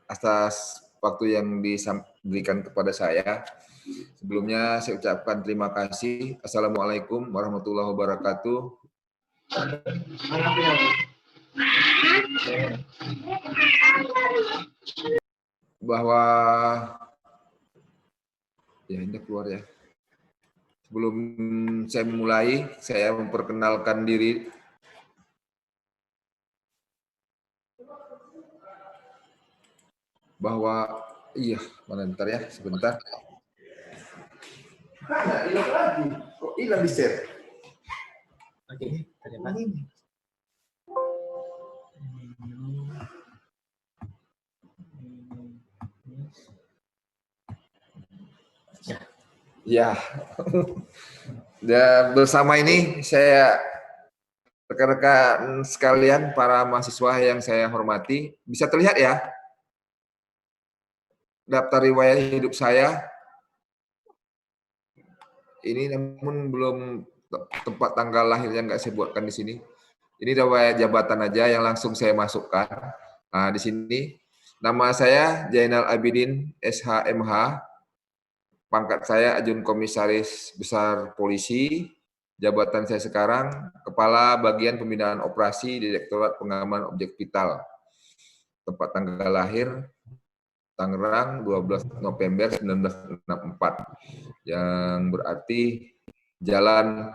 atas waktu yang diberikan kepada saya. Sebelumnya saya ucapkan terima kasih. Assalamualaikum warahmatullahi wabarakatuh. Bahwa ya ini keluar ya. Sebelum saya memulai, saya memperkenalkan diri. Bahwa iya, mana bentar ya, sebentar. Mana hilang lagi? Kok hilang di share? Oke, terima kasih. Ya. Dan bersama ini saya rekan-rekan sekalian, para mahasiswa yang saya hormati, bisa terlihat ya daftar riwayat hidup saya. Ini namun belum tempat tanggal lahirnya nggak saya buatkan di sini. Ini riwayat jabatan aja yang langsung saya masukkan. Nah, di sini nama saya Jainal Abidin SHMH. Pangkat saya Ajun Komisaris Besar Polisi. Jabatan saya sekarang Kepala Bagian Pembinaan Operasi Direktorat Pengaman Objek Vital. Tempat tanggal lahir Tangerang 12 November 1964. Yang berarti jalan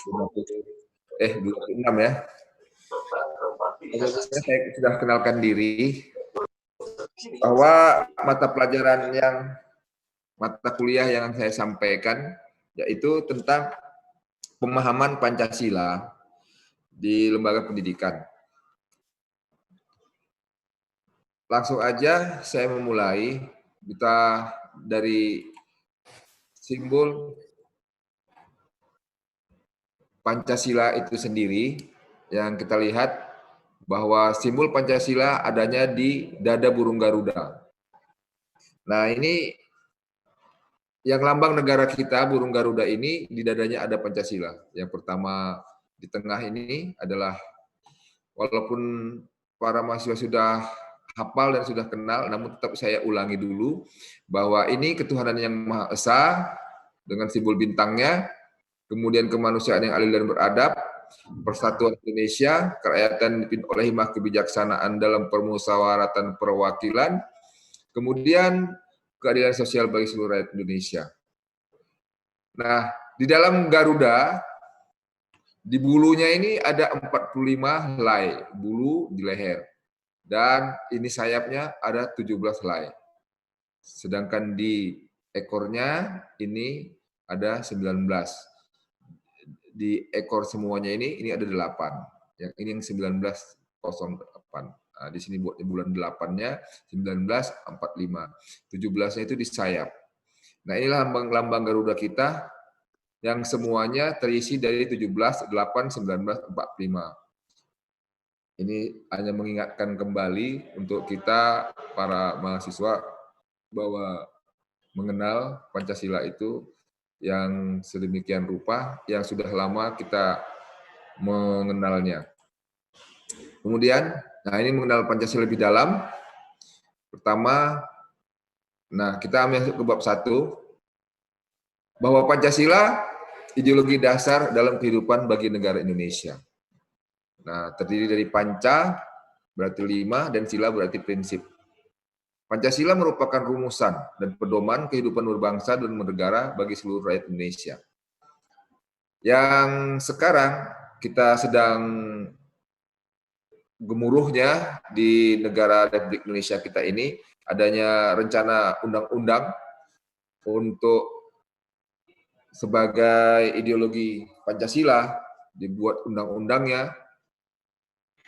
26 ya. Saya sudah kenalkan diri bahwa mata kuliah yang saya sampaikan yaitu tentang pemahaman Pancasila di lembaga pendidikan. Langsung aja saya memulai kita dari simbol Pancasila itu sendiri yang kita lihat bahwa simbol Pancasila adanya di dada burung Garuda. Nah, ini yang lambang negara kita, burung Garuda ini, di dadanya ada Pancasila. Yang pertama di tengah ini adalah, walaupun para mahasiswa sudah hafal dan sudah kenal, namun tetap saya ulangi dulu, bahwa ini ketuhanan yang Maha Esa, dengan simbol bintangnya, kemudian kemanusiaan yang adil dan beradab, persatuan Indonesia, kerakyatan dipimpin oleh hikmah kebijaksanaan dalam permusyawaratan perwakilan, kemudian keadilan sosial bagi seluruh rakyat Indonesia. Nah, di dalam Garuda, di bulunya ini ada 45 helai bulu di leher. Dan ini sayapnya ada 17 helai. Sedangkan di ekornya ini ada 19. Di ekor semuanya ini ada 8. Yang ini yang 1908. Nah, di sini bulan 8-nya 1945. 17-nya itu di sayap. Nah, inilah lambang Garuda kita yang semuanya terisi dari 17, 8, 19, 45. Ini hanya mengingatkan kembali untuk kita para mahasiswa bahwa mengenal Pancasila itu yang sedemikian rupa, yang sudah lama kita mengenalnya. Kemudian, nah ini mengenal Pancasila lebih dalam. Pertama, nah kita masuk ke bab 1, bahwa Pancasila ideologi dasar dalam kehidupan bagi negara Indonesia. Nah, terdiri dari panca, berarti 5, dan sila berarti prinsip. Pancasila merupakan rumusan dan pedoman kehidupan berbangsa dan bernegara bagi seluruh rakyat Indonesia. Yang sekarang kita sedang gemuruhnya di negara Republik Indonesia kita ini, adanya rencana undang-undang untuk sebagai ideologi Pancasila, dibuat undang-undangnya.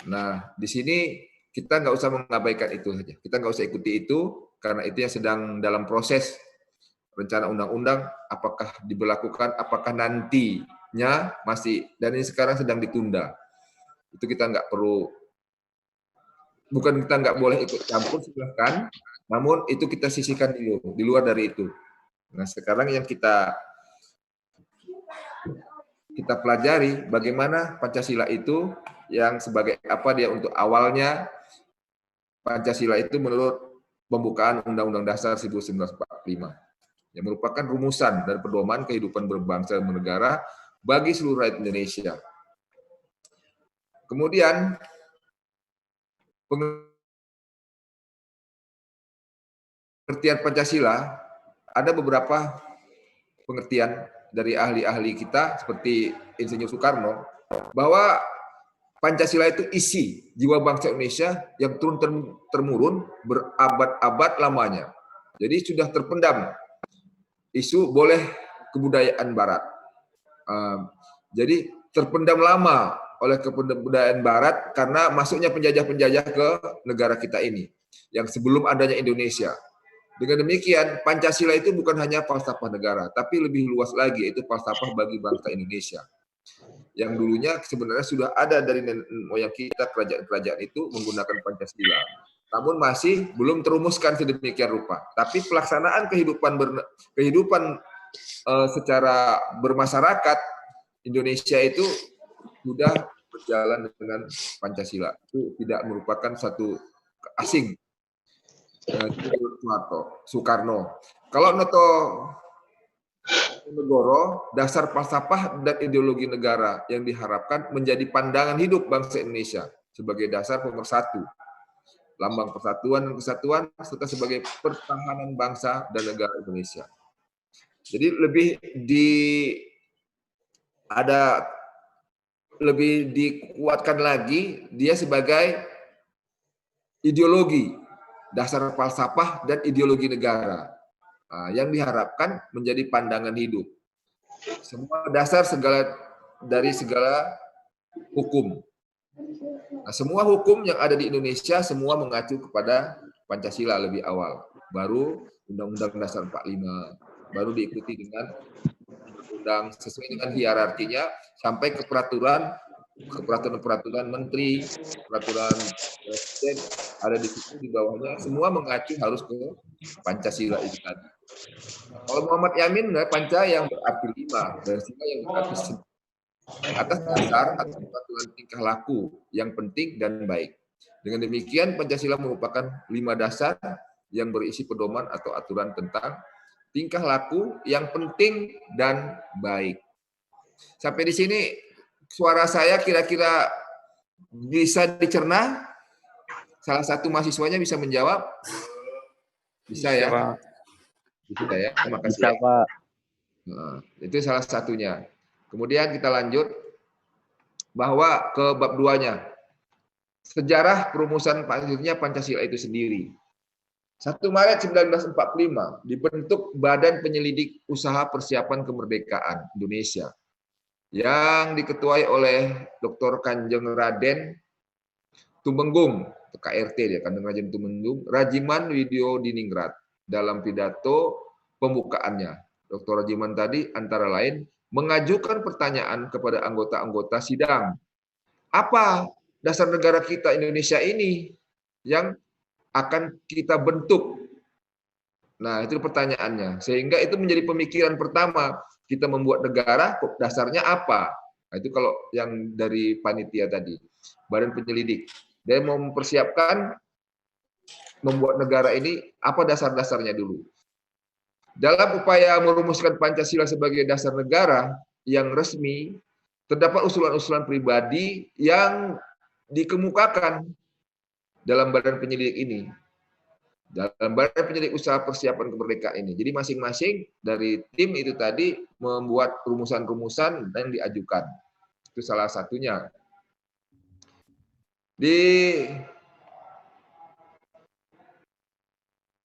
Nah, di sini kita nggak usah mengabaikan itu saja. Kita nggak usah ikuti itu, karena itu yang sedang dalam proses rencana undang-undang, apakah diberlakukan, apakah nantinya masih, dan ini sekarang sedang ditunda. Itu kita nggak perlu, bukan kita nggak boleh ikut campur, silahkan, namun itu kita sisihkan dulu, di luar dari itu. Nah, sekarang yang kita pelajari bagaimana Pancasila itu, yang sebagai apa dia untuk awalnya, Pancasila itu menurut pembukaan Undang-Undang Dasar 1945 yang merupakan rumusan dan pedoman kehidupan berbangsa dan bernegara bagi seluruh rakyat Indonesia. Kemudian pengertian Pancasila, ada beberapa pengertian dari ahli-ahli kita seperti Insinyur Soekarno, bahwa Pancasila itu isi jiwa bangsa Indonesia yang turun-temurun berabad-abad lamanya. Jadi sudah terpendam isu boleh kebudayaan Barat. Jadi terpendam lama oleh kebudayaan Barat karena masuknya penjajah-penjajah ke negara kita ini yang sebelum adanya Indonesia. Dengan demikian, Pancasila itu bukan hanya falsafah negara, tapi lebih luas lagi, yaitu falsafah bagi bangsa Indonesia. Yang dulunya sebenarnya sudah ada dari nenek moyang kita, kerajaan-kerajaan itu menggunakan Pancasila. Namun masih belum terumuskan sedemikian rupa. Tapi pelaksanaan kehidupan secara bermasyarakat Indonesia itu sudah berjalan dengan Pancasila. Itu tidak merupakan satu asing. Soekarno. Kalau Noto Negoro, dasar falsafah dan ideologi negara yang diharapkan menjadi pandangan hidup bangsa Indonesia sebagai dasar pemersatu, lambang persatuan dan kesatuan, serta sebagai pertahanan bangsa dan negara Indonesia. Jadi lebih dikuatkan lagi dia sebagai ideologi, dasar falsafah dan ideologi negara yang diharapkan menjadi pandangan hidup. Semua dasar dari segala hukum. Nah, semua hukum yang ada di Indonesia semua mengacu kepada Pancasila lebih awal. Baru Undang-Undang Dasar 45, baru diikuti dengan undang sesuai dengan hierarkinya sampai ke peraturan menteri, peraturan presiden ada di situ di bawahnya, semua mengacu harus ke Pancasila itu tadi. Kalau Muhammad Yamin, Panca yang berarti 5, dan Sila yang berarti 9. Atas dasar atau peraturan tingkah laku yang penting dan baik. Dengan demikian, Pancasila merupakan 5 dasar yang berisi pedoman atau aturan tentang tingkah laku yang penting dan baik. Sampai di sini suara saya kira-kira bisa dicerna? Salah satu mahasiswanya bisa menjawab? Bisa ya? Bisa ya, terima kasih. Bisa, Pak. Nah, itu salah satunya. Kemudian kita lanjut bahwa ke bab 2-nya. Sejarah perumusan Pancasila itu sendiri. 1 Maret 1945 dibentuk Badan Penyelidik Usaha Persiapan Kemerdekaan Indonesia yang diketuai oleh Dr. Kanjeng Raden Tumenggung, KRT dia, Kanjeng Raden Tumenggung, Rajiman Widyo Diningrat. Dalam pidato pembukaannya, Dr. Rajiman tadi antara lain mengajukan pertanyaan kepada anggota-anggota sidang. Apa dasar negara kita Indonesia ini yang akan kita bentuk? Nah, itu pertanyaannya. Sehingga itu menjadi pemikiran pertama, kita membuat negara, dasarnya apa? Nah, itu kalau yang dari panitia tadi, badan penyelidik. Dia mau mempersiapkan membuat negara ini, apa dasar-dasarnya dulu. Dalam upaya merumuskan Pancasila sebagai dasar negara yang resmi, terdapat usulan-usulan pribadi yang dikemukakan dalam badan penyelidik ini. Dalam badan penyelidik usaha persiapan kemerdekaan ini. Jadi masing-masing dari tim itu tadi membuat rumusan-rumusan yang diajukan. Itu salah satunya.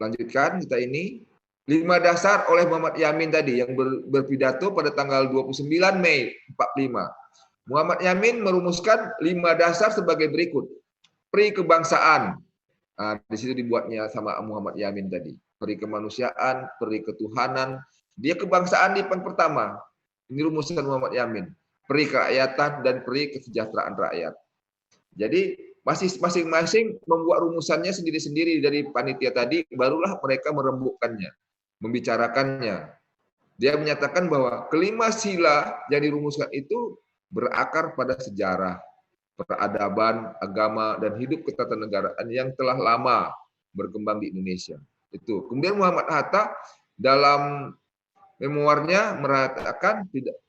Lanjutkan kita ini. 5 dasar oleh Muhammad Yamin tadi yang berpidato pada tanggal 29 Mei 45. Muhammad Yamin merumuskan 5 dasar sebagai berikut. Pri kebangsaan. Nah, di situ dibuatnya sama Muhammad Yamin tadi. Peri kemanusiaan, peri ketuhanan. Dia kebangsaan di depan pertama. Ini rumusan Muhammad Yamin. Peri kerakyatan dan peri kesejahteraan rakyat. Jadi masing-masing membuat rumusannya sendiri-sendiri dari panitia tadi, barulah mereka merembukkannya, membicarakannya. Dia menyatakan bahwa kelima sila yang dirumuskan itu berakar pada sejarah, peradaban, agama, dan hidup ketatanegaraan yang telah lama berkembang di Indonesia. Itu. Kemudian Muhammad Hatta dalam memoarnya mengatakan tidak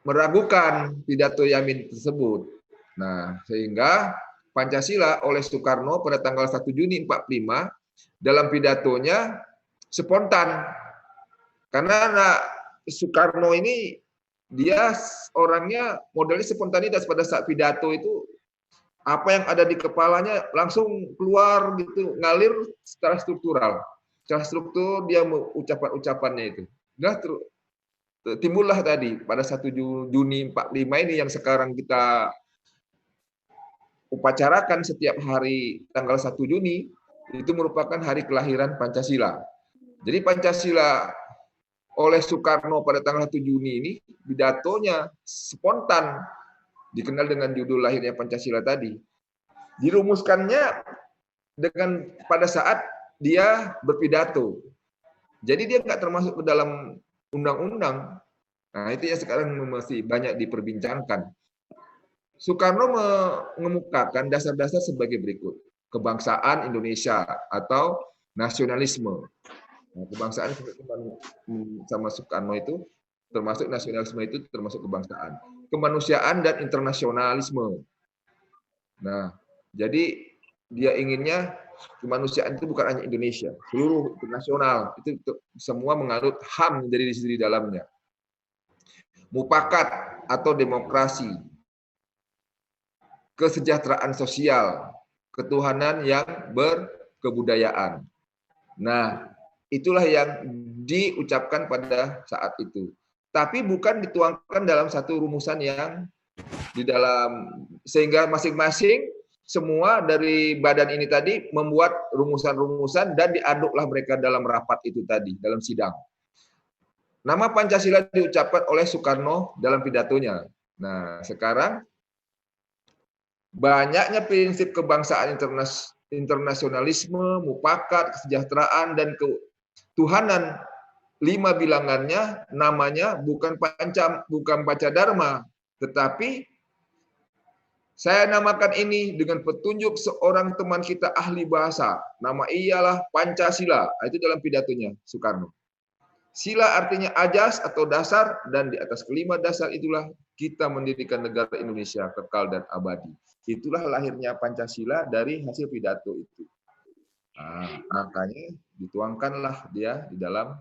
meragukan pidato Yamin tersebut. Nah, sehingga Pancasila oleh Soekarno pada tanggal 1 Juni 45 dalam pidatonya spontan. Karena Soekarno ini dia orangnya modelnya spontanitas pada saat pidato itu apa yang ada di kepalanya langsung keluar gitu, ngalir secara struktural. Secara struktur dia ucapan-ucapannya itu. Nah, timbullah tadi pada 1 Juni 45 ini yang sekarang kita upacarakan setiap hari tanggal 1 Juni itu merupakan hari kelahiran Pancasila. Jadi Pancasila oleh Soekarno pada tanggal 1 Juni ini pidatonya spontan dikenal dengan judul lahirnya Pancasila tadi. Dirumuskannya dengan pada saat dia berpidato. Jadi dia nggak termasuk ke dalam undang-undang. Nah, itu yang sekarang masih banyak diperbincangkan. Soekarno mengemukakan dasar-dasar sebagai berikut. Kebangsaan Indonesia atau nasionalisme. Nah, kebangsaan sama Soekarno itu termasuk nasionalisme itu termasuk kebangsaan. Kemanusiaan dan internasionalisme. Nah, jadi dia inginnya kemanusiaan itu bukan hanya Indonesia, seluruh internasional itu semua menganut HAM menjadi di dalamnya. Mufakat atau demokrasi, kesejahteraan sosial, ketuhanan yang berkebudayaan. Nah, itulah yang diucapkan pada saat itu. Tapi bukan dituangkan dalam satu rumusan yang di dalam, sehingga masing-masing semua dari badan ini tadi membuat rumusan-rumusan dan diaduklah mereka dalam rapat itu tadi, dalam sidang. Nama Pancasila diucapkan oleh Soekarno dalam pidatonya. Nah, sekarang banyaknya prinsip kebangsaan internasionalisme, mufakat, kesejahteraan, dan ketuhanan 5 bilangannya namanya bukan Pancadharma, tetapi saya namakan ini dengan petunjuk seorang teman kita ahli bahasa. Nama ialah Pancasila. Itu dalam pidatonya Soekarno. Sila artinya ajas atau dasar, dan di atas kelima dasar itulah kita mendirikan negara Indonesia kekal dan abadi. Itulah lahirnya Pancasila dari hasil pidato itu. Nah, makanya dituangkanlah dia di dalam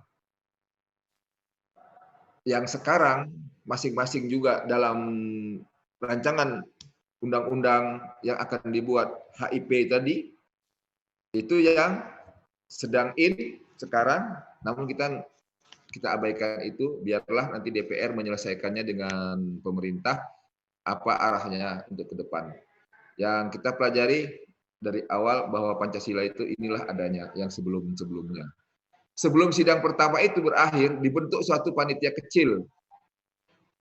yang sekarang masing-masing juga dalam rancangan undang-undang yang akan dibuat HIP tadi, itu yang sedang sekarang, namun kita abaikan itu, biarlah nanti DPR menyelesaikannya dengan pemerintah apa arahnya untuk ke depan. Yang kita pelajari dari awal bahwa Pancasila itu inilah adanya yang sebelum-sebelumnya. Sebelum sidang pertama itu berakhir, dibentuk suatu panitia kecil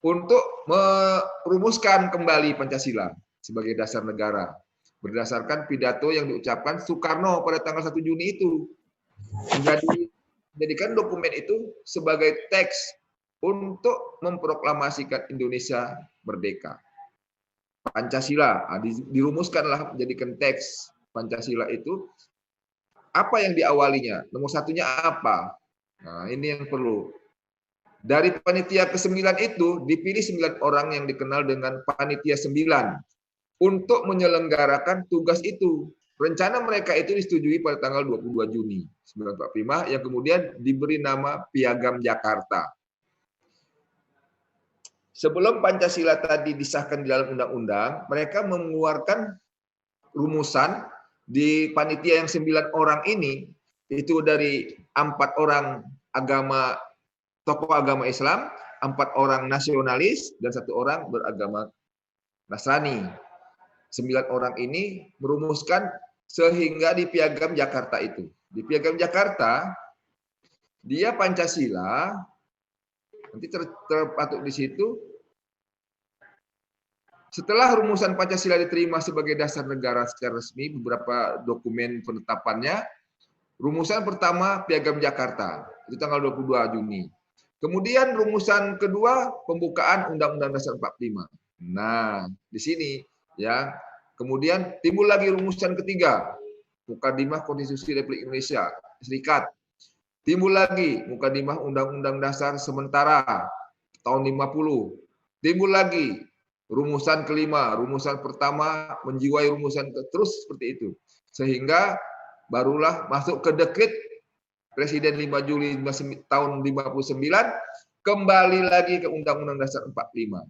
untuk merumuskan kembali Pancasila sebagai dasar negara. Berdasarkan pidato yang diucapkan Soekarno pada tanggal 1 Juni itu. Menjadikan dokumen itu sebagai teks untuk memproklamasikan Indonesia merdeka. Pancasila dirumuskanlah menjadikan teks Pancasila itu. Apa yang diawalinya? Nomor satunya apa? Nah, ini yang perlu. Dari panitia ke-9 itu dipilih 9 orang yang dikenal dengan panitia 9 untuk menyelenggarakan tugas itu. Rencana mereka itu disetujui pada tanggal 22 Juni 1945 yang kemudian diberi nama Piagam Jakarta. Sebelum Pancasila tadi disahkan di dalam undang-undang, mereka mengeluarkan rumusan di panitia yang 9 orang ini, itu dari 4 orang tokoh agama Islam, 4 orang nasionalis, dan 1 orang beragama Nasrani. 9 orang ini merumuskan sehingga di Piagam Jakarta itu. Di Piagam Jakarta, dia Pancasila, nanti terpatuk di situ, setelah rumusan Pancasila diterima sebagai dasar negara secara resmi, beberapa dokumen penetapannya, rumusan pertama Piagam Jakarta, itu tanggal 22 Juni. Kemudian rumusan kedua, pembukaan Undang-Undang Dasar 45. Nah, di sini ya. Kemudian timbul lagi rumusan ketiga, Mukadimah Konstitusi Republik Indonesia Serikat. Timbul lagi Mukadimah Undang-Undang Dasar sementara tahun 50. Timbul lagi rumusan kelima, rumusan pertama menjiwai rumusan terus seperti itu. Sehingga barulah masuk ke dekret Presiden 5 Juli tahun 59, kembali lagi ke Undang-Undang Dasar 45.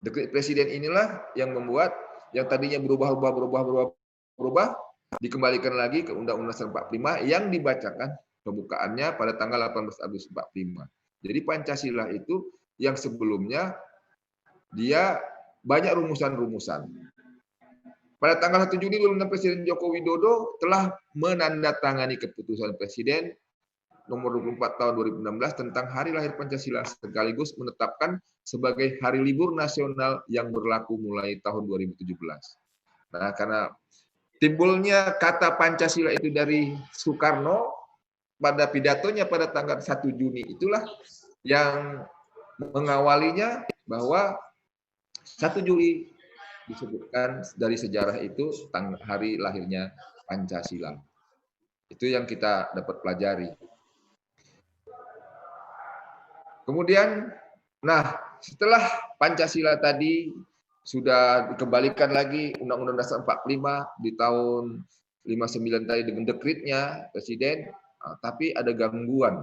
Dekret Presiden inilah yang membuat yang tadinya berubah, dikembalikan lagi ke Undang-Undang Dasar 45 yang dibacakan pembukaannya pada tanggal 18 Agustus 45. Jadi Pancasila itu yang sebelumnya dia banyak rumusan-rumusan. Pada tanggal 1 Juni 2006 Presiden Joko Widodo telah menandatangani keputusan Presiden nomor 24 tahun 2016 tentang Hari Lahir Pancasila sekaligus menetapkan sebagai hari libur nasional yang berlaku mulai tahun 2017. Nah, karena timbulnya kata Pancasila itu dari Soekarno pada pidatonya pada tanggal 1 Juni itulah yang mengawalinya bahwa 1 Juli disebutkan dari sejarah itu hari lahirnya Pancasila. Itu yang kita dapat pelajari. Kemudian, nah setelah Pancasila tadi sudah dikembalikan lagi Undang-Undang Dasar 45 di tahun 59 tadi dengan dekretnya Presiden, tapi ada gangguan.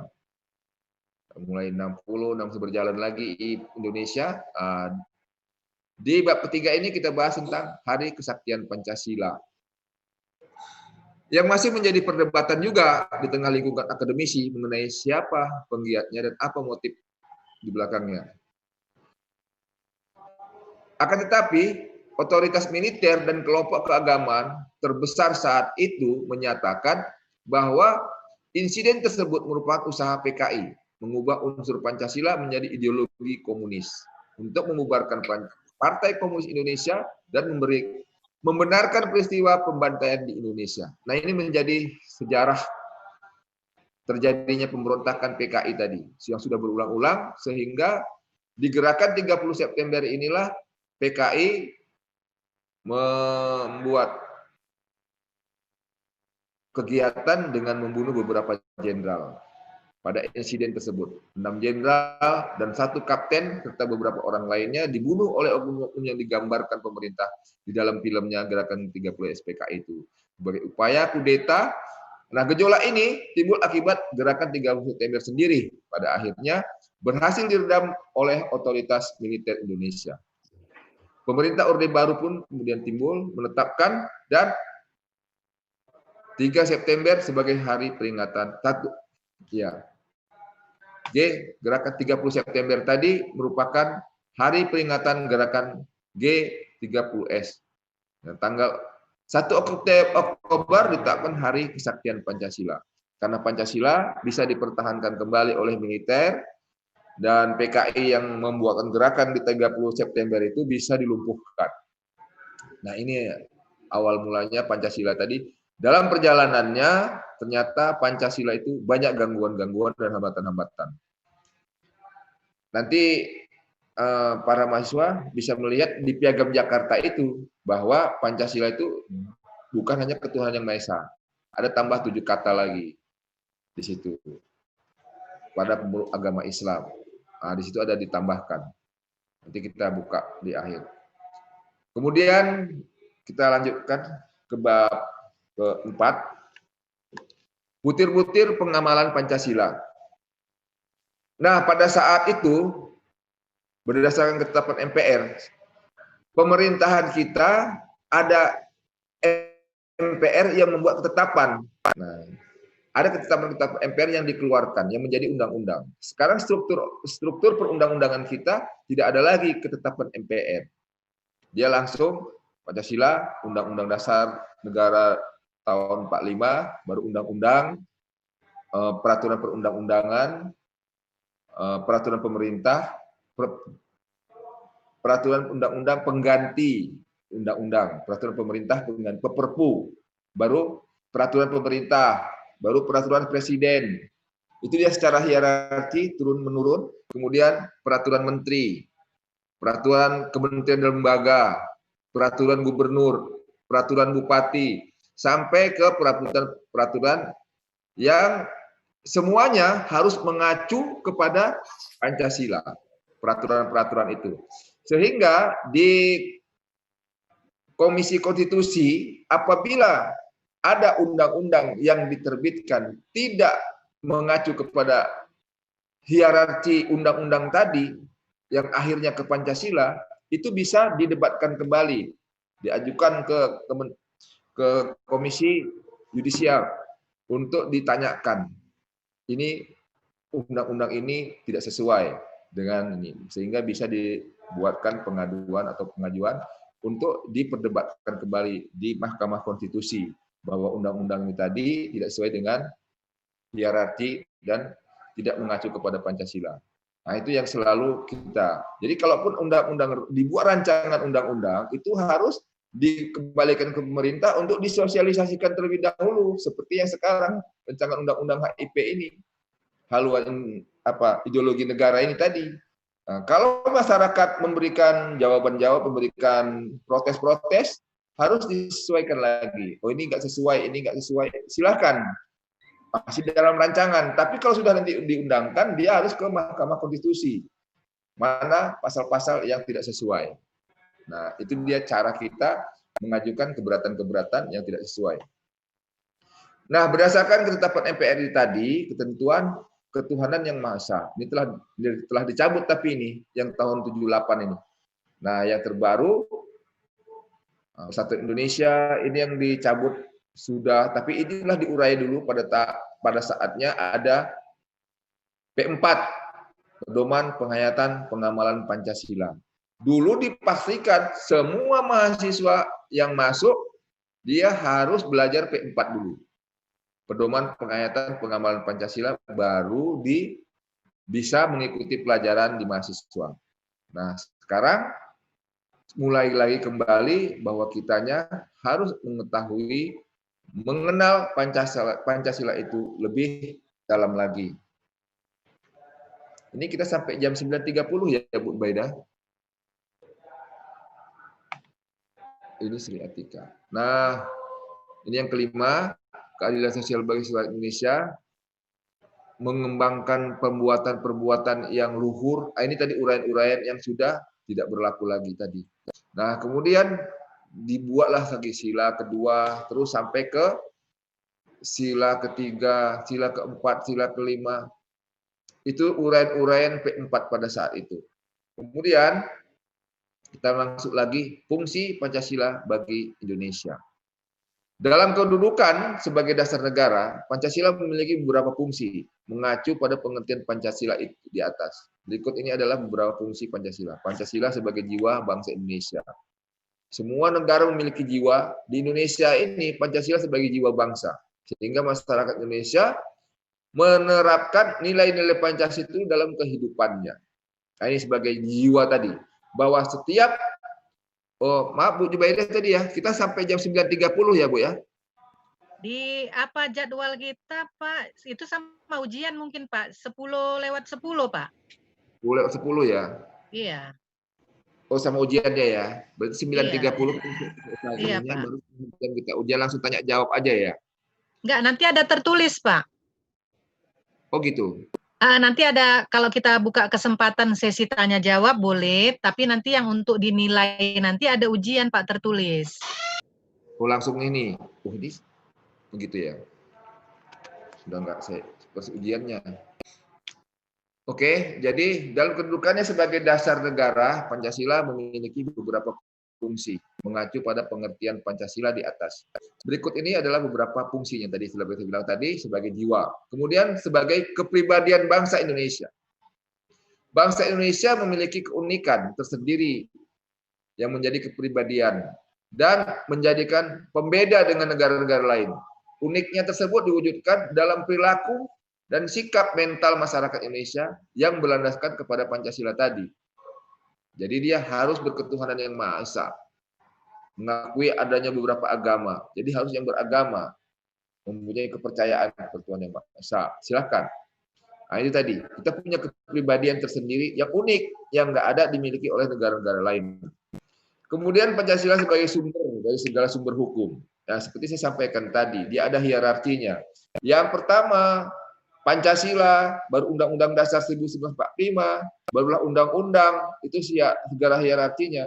Mulai 60 berjalan lagi Indonesia. Di bab ketiga ini kita bahas tentang Hari Kesaktian Pancasila. Yang masih menjadi perdebatan juga di tengah lingkungan akademisi mengenai siapa penggiatnya dan apa motif di belakangnya. Akan tetapi, otoritas militer dan kelompok keagamaan terbesar saat itu menyatakan bahwa insiden tersebut merupakan usaha PKI mengubah unsur Pancasila menjadi ideologi komunis untuk membubarkan Partai Komunis Indonesia dan membenarkan peristiwa pembantaian di Indonesia. Nah, ini menjadi sejarah terjadinya pemberontakan PKI tadi yang sudah berulang-ulang sehingga di gerakan 30 September inilah PKI membuat kegiatan dengan membunuh beberapa jenderal. Pada insiden tersebut, 6 jenderal dan 1 kapten serta beberapa orang lainnya dibunuh oleh oknum-oknum yang digambarkan pemerintah di dalam filmnya Gerakan 30 SPKI itu. Sebagai upaya kudeta. Nah, gejolak ini timbul akibat Gerakan 30 September sendiri. Pada akhirnya berhasil diredam oleh otoritas militer Indonesia. Pemerintah Orde Baru pun kemudian timbul menetapkan dan 3 September sebagai hari peringatan Gerakan 30 September tadi merupakan hari peringatan gerakan G30S. Nah, tanggal 1 Oktober ditetapkan Hari Kesaktian Pancasila. Karena Pancasila bisa dipertahankan kembali oleh militer dan PKI yang membuatkan gerakan di 30 September itu bisa dilumpuhkan. Nah, ini awal mulanya Pancasila tadi. Dalam perjalanannya, ternyata Pancasila itu banyak gangguan-gangguan dan hambatan-hambatan. Nanti para mahasiswa bisa melihat di Piagam Jakarta itu bahwa Pancasila itu bukan hanya ketuhanan yang Maha Esa. Ada tambah 7 kata lagi di situ. Pada pemeluk agama Islam. Nah, di situ ada ditambahkan. Nanti kita buka di akhir. Kemudian kita lanjutkan ke bab keempat. Butir-butir pengamalan Pancasila. Nah, pada saat itu, berdasarkan ketetapan MPR, pemerintahan kita ada MPR yang membuat ketetapan. Nah, ada ketetapan-ketetapan MPR yang dikeluarkan, yang menjadi undang-undang. Sekarang struktur perundang-undangan kita tidak ada lagi ketetapan MPR. Dia langsung Pancasila, Undang-Undang Dasar Negara tahun 45, baru undang-undang, peraturan perundang-undangan, peraturan pemerintah, peraturan undang-undang pengganti undang-undang, peraturan pemerintah pengganti Perpu, baru peraturan pemerintah, baru peraturan presiden. Itu dia secara hierarki turun-menurun, kemudian peraturan menteri. peraturan kementerian dan lembaga, peraturan gubernur, peraturan bupati, sampai ke peraturan yang semuanya harus mengacu kepada Pancasila, peraturan-peraturan itu. Sehingga di Komisi Konstitusi, apabila ada undang-undang yang diterbitkan tidak mengacu kepada hierarki undang-undang tadi, yang akhirnya ke Pancasila, itu bisa didebatkan kembali, diajukan ke Komisi Yudisial untuk ditanyakan, ini undang-undang ini tidak sesuai dengan ini, sehingga bisa dibuatkan pengaduan atau pengajuan untuk diperdebatkan kembali di Mahkamah Konstitusi bahwa undang-undang ini tadi tidak sesuai dengan hierarki dan tidak mengacu kepada Pancasila. Nah, itu yang selalu kita. Jadi kalaupun undang-undang dibuat rancangan undang-undang itu harus dikembalikan ke pemerintah untuk disosialisasikan terlebih dahulu, seperti yang sekarang rancangan undang-undang HIP ini, haluan ideologi negara ini tadi. Nah, kalau masyarakat memberikan jawaban-jawab, memberikan protes-protes, harus disesuaikan lagi. Oh, ini nggak sesuai, ini nggak sesuai. Silakan, masih dalam rancangan. Tapi kalau sudah nanti diundangkan, dia harus ke Mahkamah Konstitusi. Mana pasal-pasal yang tidak sesuai. Nah, itu dia cara kita mengajukan keberatan-keberatan yang tidak sesuai. Nah, berdasarkan ketetapan MPRI tadi, ketentuan ketuhanan yang Maha Esa. Ini telah dicabut tapi ini yang tahun 78 ini. Nah, yang terbaru Persatuan Indonesia ini yang dicabut sudah, tapi inilah diurai dulu pada saatnya ada P4, Pedoman Penghayatan Pengamalan Pancasila. Dulu dipastikan semua mahasiswa yang masuk dia harus belajar P4 dulu. Pedoman Penghayatan Pengamalan Pancasila baru bisa mengikuti pelajaran di mahasiswa. Nah, sekarang mulai lagi kembali bahwa kitanya harus mengetahui, mengenal Pancasila itu lebih dalam lagi. Ini kita sampai jam 9.30 ya Bu Baida. Ini Sri Atika. Nah, ini yang kelima, keadilan sosial bagi seluruh Indonesia, mengembangkan perbuatan yang luhur. Ini tadi uraian-uraian yang sudah tidak berlaku lagi tadi. Nah, kemudian dibuatlah lagi sila kedua, terus sampai ke sila ketiga, sila keempat, sila kelima. Itu uraian-uraian P4 pada saat itu. Kemudian kita masuk lagi fungsi Pancasila bagi Indonesia. Dalam kedudukan sebagai dasar negara, Pancasila memiliki beberapa fungsi, mengacu pada pengertian Pancasila itu di atas. Berikut ini adalah beberapa fungsi Pancasila. Pancasila sebagai jiwa bangsa Indonesia. Semua negara memiliki jiwa, di Indonesia ini Pancasila sebagai jiwa bangsa. Sehingga masyarakat Indonesia menerapkan nilai-nilai Pancasila itu dalam kehidupannya. Nah, ini sebagai jiwa tadi. Bahwa setiap maaf Bu Jubaidah tadi ya, kita sampai jam 9.30 ya Bu ya. Di apa jadwal kita Pak? Itu sama ujian mungkin Pak, 10 lewat 10 Pak. 10 lewat 10 ya? Iya. Oh sama ujiannya ya? Berarti 9.30 iya, Pak. baru kita ujian langsung tanya jawab aja ya? Enggak, nanti ada tertulis Pak. Oh gitu? Nanti ada, kalau kita buka kesempatan sesi tanya jawab boleh, tapi nanti yang untuk dinilai nanti ada ujian Pak tertulis. Oh langsung ini, ini begitu ya? Sudah enggak saya seperti ujiannya. Oke, jadi dalam kedudukannya sebagai dasar negara, Pancasila memiliki beberapa fungsi, mengacu pada pengertian Pancasila di atas. Berikut ini adalah beberapa fungsinya tadi, setelah saya bilang tadi, sebagai jiwa. Kemudian sebagai kepribadian bangsa Indonesia. Bangsa Indonesia memiliki keunikan tersendiri yang menjadi kepribadian dan menjadikan pembeda dengan negara-negara lain. Uniknya tersebut diwujudkan dalam perilaku dan sikap mental masyarakat Indonesia yang berlandaskan kepada Pancasila tadi. Jadi dia harus berketuhanan yang Maha Esa, mengakui adanya beberapa agama. Jadi harus yang beragama, mempunyai kepercayaan ketuhanan yang Maha Esa. Silakan. Nah, itu tadi, kita punya kepribadian tersendiri yang unik, yang nggak ada dimiliki oleh negara-negara lain. Kemudian Pancasila sebagai sumber dari segala sumber hukum. Nah, seperti saya sampaikan tadi, dia ada hierarkinya. Yang pertama, Pancasila, baru Undang-Undang Dasar 1945, barulah undang-undang, itu segala hierarkinya.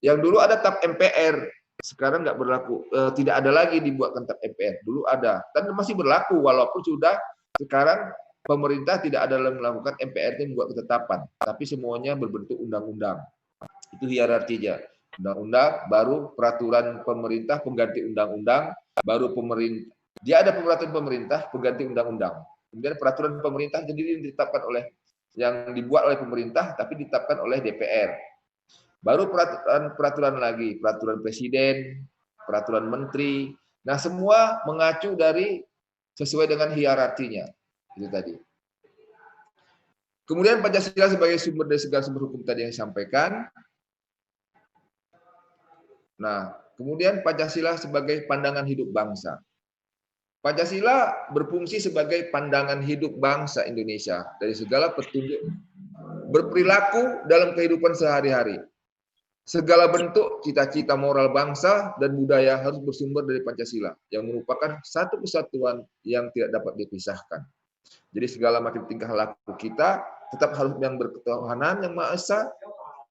Yang dulu ada TAP MPR, sekarang nggak berlaku, tidak ada lagi dibuatkan TAP MPR. Dulu ada, dan masih berlaku walaupun sudah sekarang pemerintah tidak ada melakukan MPR itu membuat ketetapan, tapi semuanya berbentuk undang-undang. Itu hierarkinya. Undang-undang, baru peraturan pemerintah pengganti undang-undang, baru pemerintah. Dia ada peraturan pemerintah pengganti undang-undang. Kemudian peraturan pemerintah sendiri ditetapkan oleh yang dibuat oleh pemerintah tapi ditetapkan oleh DPR. Baru peraturan lagi, peraturan presiden, peraturan menteri. Nah, semua mengacu dari sesuai dengan hierarkinya. Itu tadi. Kemudian Pancasila sebagai sumber dari segala sumber hukum tadi yang disampaikan. Nah, kemudian Pancasila sebagai pandangan hidup bangsa. Pancasila berfungsi sebagai pandangan hidup bangsa Indonesia dari segala petunjuk berperilaku dalam kehidupan sehari-hari. Segala bentuk cita-cita moral bangsa dan budaya harus bersumber dari Pancasila yang merupakan satu kesatuan yang tidak dapat dipisahkan. Jadi segala macam tingkah laku kita tetap harus yang berketuhanan yang Maha Esa,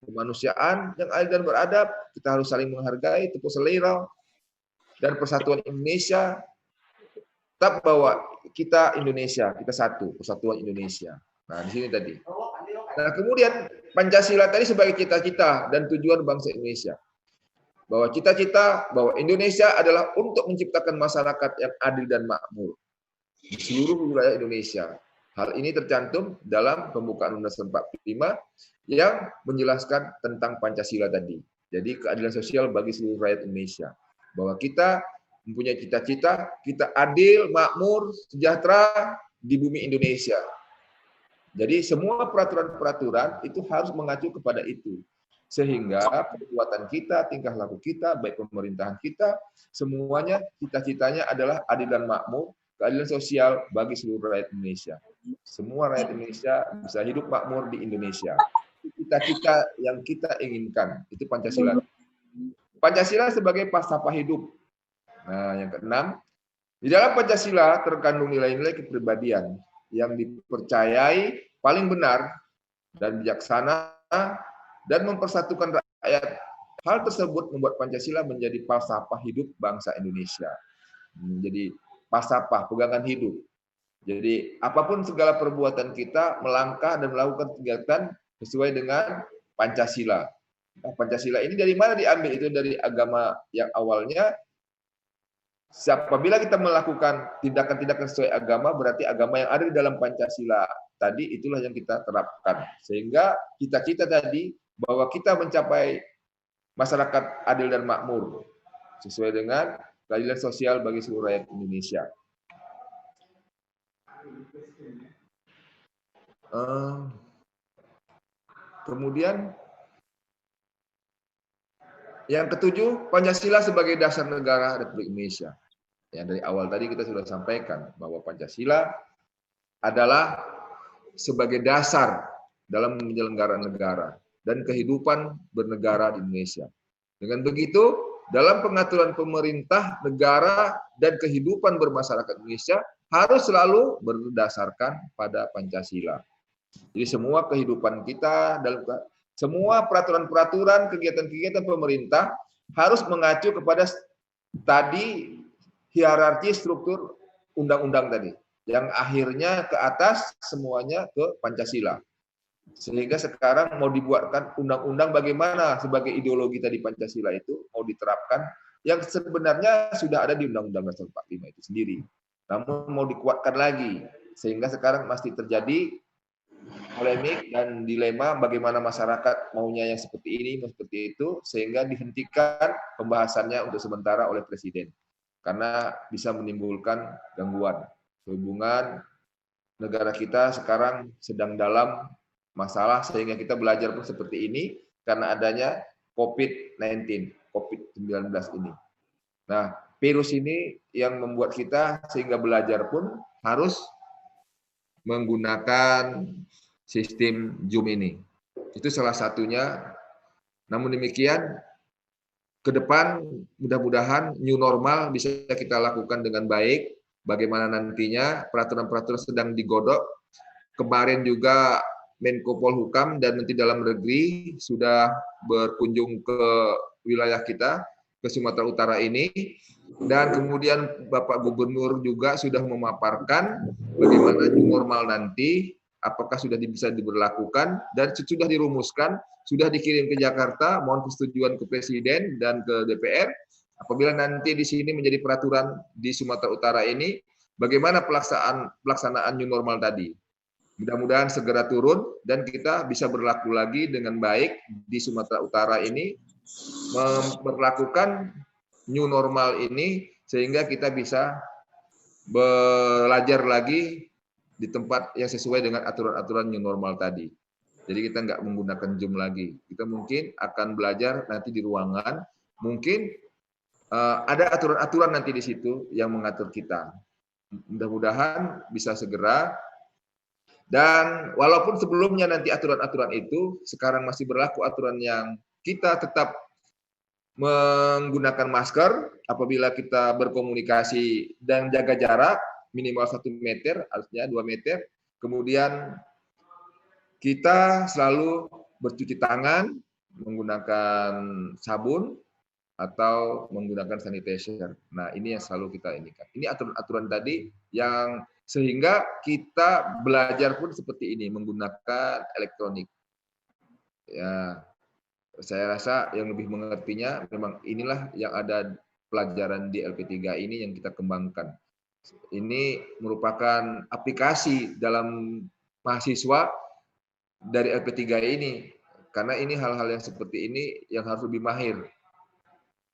kemanusiaan yang adil dan beradab, kita harus saling menghargai, tepuk selera, dan persatuan Indonesia. Tetap bahwa kita Indonesia, kita satu, persatuan Indonesia. Nah, di sini tadi. Nah, kemudian Pancasila tadi sebagai cita-cita dan tujuan bangsa Indonesia. Bahwa cita-cita bahwa Indonesia adalah untuk menciptakan masyarakat yang adil dan makmur di seluruh wilayah Indonesia. Hal ini tercantum dalam pembukaan Undang-Undang 45 yang menjelaskan tentang Pancasila tadi. Jadi keadilan sosial bagi seluruh rakyat Indonesia. Bahwa kita mempunyai cita-cita, kita adil, makmur, sejahtera di bumi Indonesia. Jadi semua peraturan-peraturan itu harus mengacu kepada itu. Sehingga perbuatan kita, tingkah laku kita, baik pemerintahan kita, semuanya cita-citanya adalah adil dan makmur, keadilan sosial bagi seluruh rakyat Indonesia. Semua rakyat Indonesia bisa hidup makmur di Indonesia. Cita-cita yang kita inginkan, itu Pancasila. Pancasila sebagai falsafah hidup. Nah, yang keenam, di dalam Pancasila terkandung nilai-nilai kepribadian yang dipercayai paling benar dan bijaksana dan mempersatukan rakyat. Hal tersebut membuat Pancasila menjadi falsafah hidup bangsa Indonesia. Jadi falsafah, pegangan hidup. Jadi apapun segala perbuatan kita melangkah dan melakukan kegiatan sesuai dengan Pancasila. Nah, Pancasila ini dari mana diambil? Itu dari agama yang awalnya. Apabila kita melakukan tindakan-tindakan sesuai agama, berarti agama yang ada di dalam Pancasila tadi itulah yang kita terapkan. Sehingga cita-cita tadi bahwa kita mencapai masyarakat adil dan makmur sesuai dengan keadilan sosial bagi seluruh rakyat Indonesia. Kemudian yang ketujuh, Pancasila sebagai dasar negara Republik Indonesia. Ya, dari awal tadi kita sudah sampaikan bahwa Pancasila adalah sebagai dasar dalam penyelenggaraan negara dan kehidupan bernegara di Indonesia. Dengan begitu, dalam pengaturan pemerintah, negara, dan kehidupan bermasyarakat Indonesia harus selalu berdasarkan pada Pancasila. Jadi semua kehidupan kita, dalam semua peraturan-peraturan, kegiatan-kegiatan pemerintah harus mengacu kepada tadi hierarki struktur undang-undang tadi, yang akhirnya ke atas semuanya ke Pancasila. Sehingga sekarang mau dibuatkan undang-undang bagaimana sebagai ideologi tadi Pancasila itu mau diterapkan, yang sebenarnya sudah ada di Undang-Undang Dasar 45 itu sendiri. Namun mau dikuatkan lagi, sehingga sekarang masih terjadi polemik dan dilema bagaimana masyarakat maunya yang seperti ini, seperti itu, sehingga dihentikan pembahasannya untuk sementara oleh Presiden. Karena bisa menimbulkan gangguan. Hubungan negara kita sekarang sedang dalam masalah sehingga kita belajar pun seperti ini karena adanya COVID-19 ini. Nah, virus ini yang membuat kita sehingga belajar pun harus menggunakan sistem Zoom ini. Itu salah satunya. Namun demikian, ke depan mudah-mudahan new normal bisa kita lakukan dengan baik. Bagaimana nantinya peraturan-peraturan sedang digodok. Kemarin juga Menko Polhukam dan Menteri Dalam Negeri sudah berkunjung ke wilayah kita, ke Sumatera Utara ini. Dan kemudian Bapak Gubernur juga sudah memaparkan bagaimana new normal nanti, apakah sudah bisa diberlakukan, dan sudah dirumuskan, sudah dikirim ke Jakarta, mohon persetujuan ke Presiden dan ke DPR. Apabila nanti di sini menjadi peraturan di Sumatera Utara ini, bagaimana pelaksanaan new normal tadi. Mudah-mudahan segera turun dan kita bisa berlaku lagi dengan baik di Sumatera Utara ini, memperlakukan new normal ini sehingga kita bisa belajar lagi di tempat yang sesuai dengan aturan-aturan new normal tadi. Jadi kita nggak menggunakan Zoom lagi. Kita mungkin akan belajar nanti di ruangan. Mungkin ada aturan-aturan nanti di situ yang mengatur kita. Mudah-mudahan bisa segera. Dan walaupun sebelumnya nanti aturan-aturan itu, sekarang masih berlaku aturan yang kita tetap menggunakan masker apabila kita berkomunikasi dan jaga jarak minimal 1 meter, harusnya 2 meter. Kemudian kita selalu bercuci tangan menggunakan sabun atau menggunakan sanitizer. Nah, ini yang selalu kita inikan. Ini aturan-aturan tadi yang sehingga kita belajar pun seperti ini, menggunakan elektronik. Ya, saya rasa yang lebih mengertinya memang inilah yang ada pelajaran di LP3 ini yang kita kembangkan. Ini merupakan aplikasi dalam mahasiswa dari LP3 ini, karena ini hal-hal yang seperti ini yang harus lebih mahir.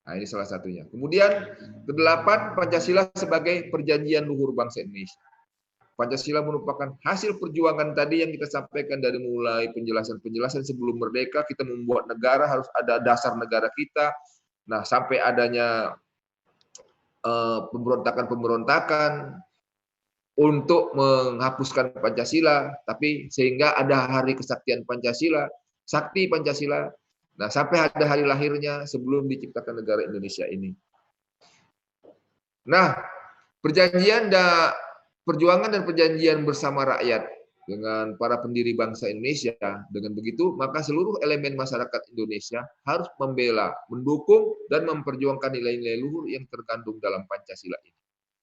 Nah, ini salah satunya. Kemudian ke-8, Pancasila sebagai perjanjian luhur bangsa Indonesia. Pancasila merupakan hasil perjuangan tadi yang kita sampaikan dari mulai penjelasan-penjelasan sebelum merdeka, kita membuat negara harus ada dasar negara kita. Nah, sampai adanya pemberontakan-pemberontakan untuk menghapuskan Pancasila, tapi sehingga ada hari kesaktian Pancasila, sakti Pancasila. Nah, sampai ada hari lahirnya sebelum diciptakan negara Indonesia ini. Nah, perjuangan dan perjanjian bersama rakyat dengan para pendiri bangsa Indonesia. Dengan begitu, maka seluruh elemen masyarakat Indonesia harus membela, mendukung, dan memperjuangkan nilai-nilai luhur yang terkandung dalam Pancasila ini.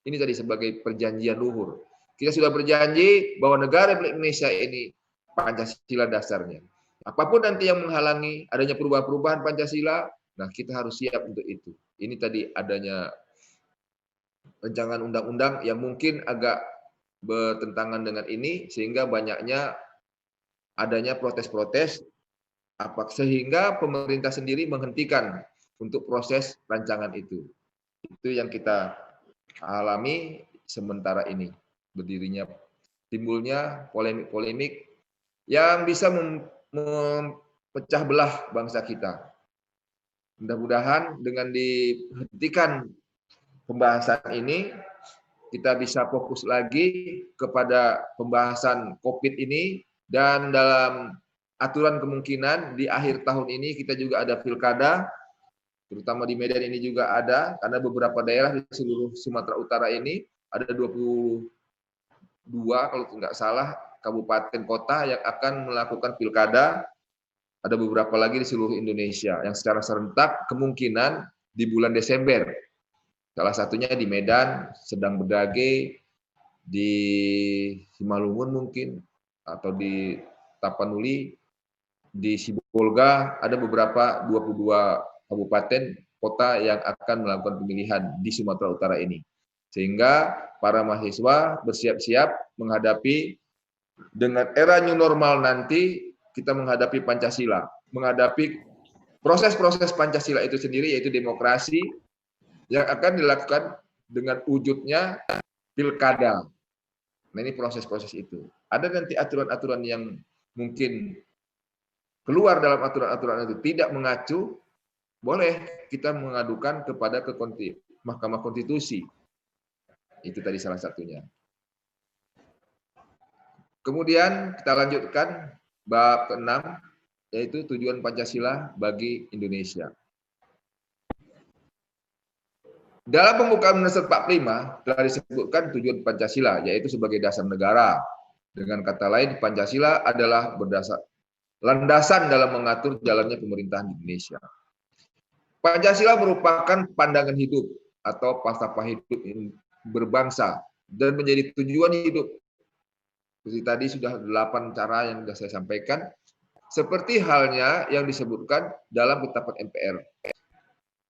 Ini tadi sebagai perjanjian luhur. Kita sudah berjanji bahwa negara Republik Indonesia ini Pancasila dasarnya. Apapun nanti yang menghalangi adanya perubahan-perubahan Pancasila, nah kita harus siap untuk itu. Ini tadi adanya rancangan undang-undang yang mungkin agak bertentangan dengan ini, sehingga banyaknya adanya protes-protes, sehingga pemerintah sendiri menghentikan untuk proses rancangan itu. Itu yang kita alami sementara ini, berdirinya, timbulnya polemik-polemik yang bisa memecah belah bangsa kita. Mudah-mudahan dengan dihentikan pembahasan ini, kita bisa fokus lagi kepada pembahasan COVID ini, dan dalam aturan kemungkinan di akhir tahun ini kita juga ada pilkada, terutama di Medan ini juga ada, karena beberapa daerah di seluruh Sumatera Utara ini ada 22 kalau nggak salah kabupaten kota yang akan melakukan pilkada. Ada beberapa lagi di seluruh Indonesia yang secara serentak kemungkinan di bulan Desember. Salah satunya di Medan, Sedang Bedage, di Simalungun mungkin, atau di Tapanuli, di Sibolga, ada beberapa 22 kabupaten kota yang akan melakukan pemilihan di Sumatera Utara ini. Sehingga para mahasiswa bersiap-siap menghadapi dengan era new normal nanti, kita menghadapi Pancasila, menghadapi proses-proses Pancasila itu sendiri, yaitu demokrasi, yang akan dilakukan dengan wujudnya pilkada. Nah, ini proses-proses itu. Ada nanti aturan-aturan yang mungkin keluar dalam aturan-aturan itu tidak mengacu, boleh kita mengadukan kepada Mahkamah Konstitusi. Itu tadi salah satunya. Kemudian kita lanjutkan bab ke-6, yaitu tujuan Pancasila bagi Indonesia. Dalam pembukaan Undang-Undang 45 telah disebutkan tujuan Pancasila, yaitu sebagai dasar negara. Dengan kata lain, Pancasila adalah landasan dalam mengatur jalannya pemerintahan di Indonesia. Pancasila merupakan pandangan hidup atau falsafah hidup berbangsa dan menjadi tujuan hidup. Seperti tadi sudah 8 cara yang sudah saya sampaikan, seperti halnya yang disebutkan dalam ketetapan MPR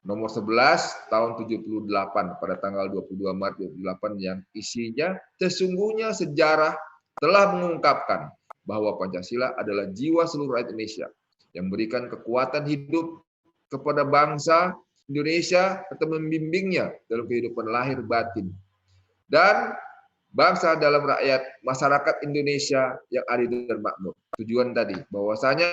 nomor 11 tahun 78 pada tanggal 22 Maret 28 yang isinya sesungguhnya sejarah telah mengungkapkan bahwa Pancasila adalah jiwa seluruh rakyat Indonesia yang memberikan kekuatan hidup kepada bangsa Indonesia atau membimbingnya dalam kehidupan lahir batin dan bangsa dalam rakyat masyarakat Indonesia yang adil dan makmur. Tujuan tadi bahwasanya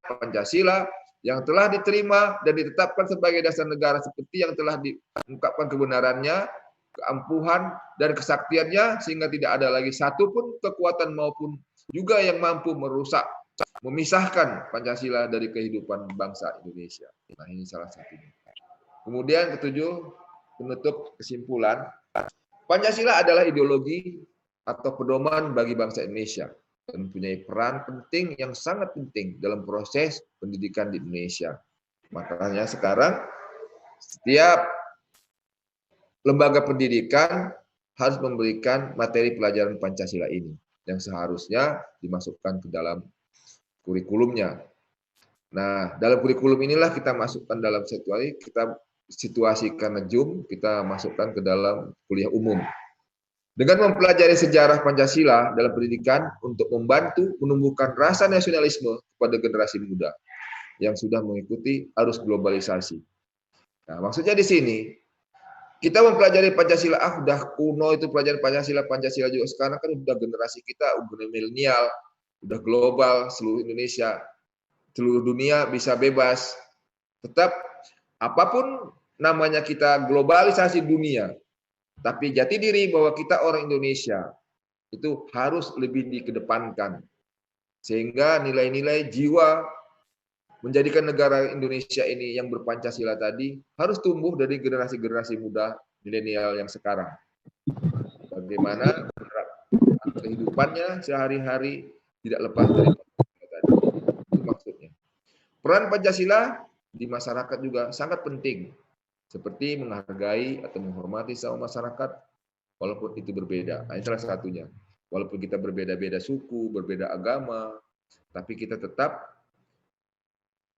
Pancasila yang telah diterima dan ditetapkan sebagai dasar negara seperti yang telah diungkapkan kebenarannya, keampuhan dan kesaktiannya sehingga tidak ada lagi satupun kekuatan maupun juga yang mampu merusak, memisahkan Pancasila dari kehidupan bangsa Indonesia. Nah, ini salah satunya. Kemudian ketujuh, penutup kesimpulan, Pancasila adalah ideologi atau pedoman bagi bangsa Indonesia dan mempunyai peran penting yang sangat penting dalam proses pendidikan di Indonesia. Makanya sekarang setiap lembaga pendidikan harus memberikan materi pelajaran Pancasila ini yang seharusnya dimasukkan ke dalam kurikulumnya. Nah, dalam kurikulum inilah kita masukkan dalam situasi karena Zoom, kita masukkan ke dalam kuliah umum. Dengan mempelajari sejarah Pancasila dalam pendidikan untuk membantu menumbuhkan rasa nasionalisme pada generasi muda yang sudah mengikuti arus globalisasi. Nah, maksudnya di sini, kita mempelajari Pancasila, udah kuno itu pelajaran Pancasila juga sekarang kan udah generasi kita, udah milenial, udah global, seluruh Indonesia, seluruh dunia bisa bebas. Tetap, apapun namanya kita globalisasi dunia, tapi jati diri bahwa kita orang Indonesia itu harus lebih dikedepankan. Sehingga nilai-nilai jiwa menjadikan negara Indonesia ini yang berpancasila tadi harus tumbuh dari generasi-generasi muda milenial yang sekarang. Bagaimana kehidupannya sehari-hari tidak lepas dari Pancasila tadi. Itu maksudnya. Peran Pancasila di masyarakat juga sangat penting. Seperti menghargai atau menghormati sama masyarakat walaupun itu berbeda. Nah, ini salah satunya. Walaupun kita berbeda-beda suku, berbeda agama, tapi kita tetap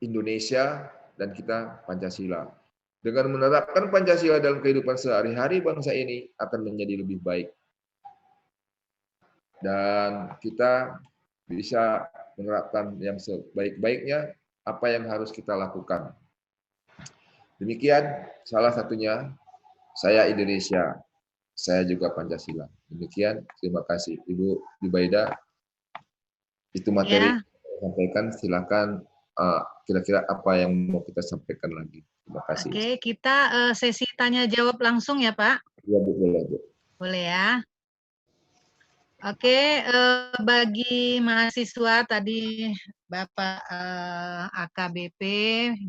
Indonesia dan kita Pancasila. Dengan menerapkan Pancasila dalam kehidupan sehari-hari bangsa ini akan menjadi lebih baik. Dan kita bisa menerapkan yang sebaik-baiknya apa yang harus kita lakukan. Demikian salah satunya saya Indonesia, saya juga Pancasila. Demikian, terima kasih Ibu Jubaida. Itu materi yang saya sampaikan. Silakan kira-kira apa yang mau kita sampaikan lagi. Terima kasih. Oke, kita sesi tanya jawab langsung ya Pak. Ya, Bu, boleh, Bu. Boleh ya. Oke, bagi mahasiswa tadi Bapak AKBP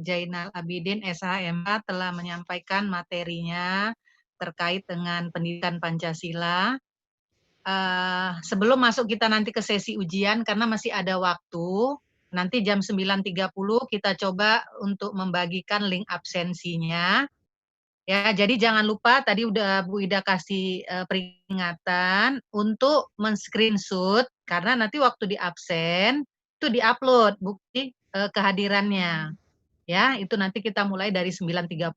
Jainal Abidin SHMH telah menyampaikan materinya terkait dengan pendidikan Pancasila. Sebelum masuk kita nanti ke sesi ujian, karena masih ada waktu, nanti jam 9.30 kita coba untuk membagikan link absensinya. Ya, jadi jangan lupa tadi udah Bu Ida kasih peringatan untuk men-screenshot karena nanti waktu di absen itu di-upload bukti kehadirannya. Ya, itu nanti kita mulai dari 9.30.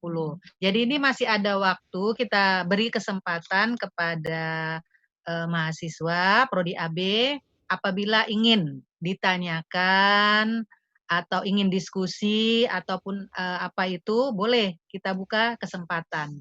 Jadi ini masih ada waktu, kita beri kesempatan kepada mahasiswa prodi AB apabila ingin ditanyakan atau ingin diskusi ataupun apa itu boleh kita buka kesempatan.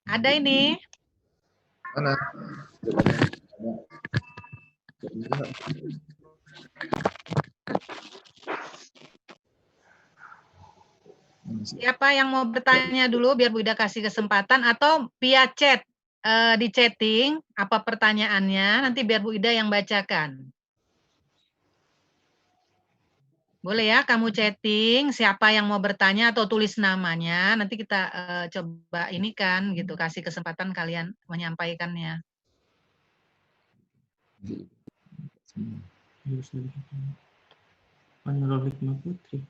Ada ini. Mana? Siapa yang mau bertanya dulu biar Bu Ida kasih kesempatan atau via chat di chatting apa pertanyaannya nanti biar Bu Ida yang bacakan. Boleh ya kamu chatting siapa yang mau bertanya atau tulis namanya nanti kita coba ini kan gitu kasih kesempatan kalian menyampaikannya. Panorama Putri.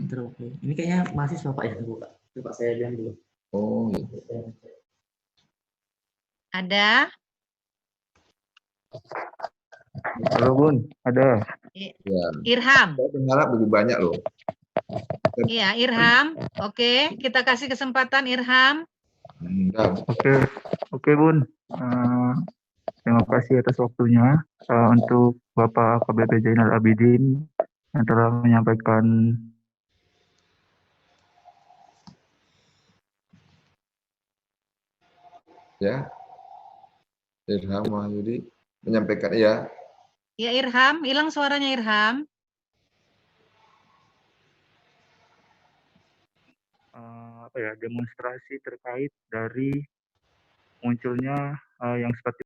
Oke. Ini kayaknya mahasiswa Pak ya, Bu. Coba saya lihat dulu. Oh, iya. Ada? Halo Bun, ada. Ya. Irham. Saya berharap lebih banyak loh. Iya, Irham. Oke, kita kasih kesempatan Irham. Oke Bun. Terima kasih atas waktunya untuk Bapak AKBP Jainal Abidin yang telah menyampaikan Ya. Irham Wahyudi menyampaikan ya. Ya Irham, hilang suaranya Irham. demonstrasi terkait dari munculnya yang seperti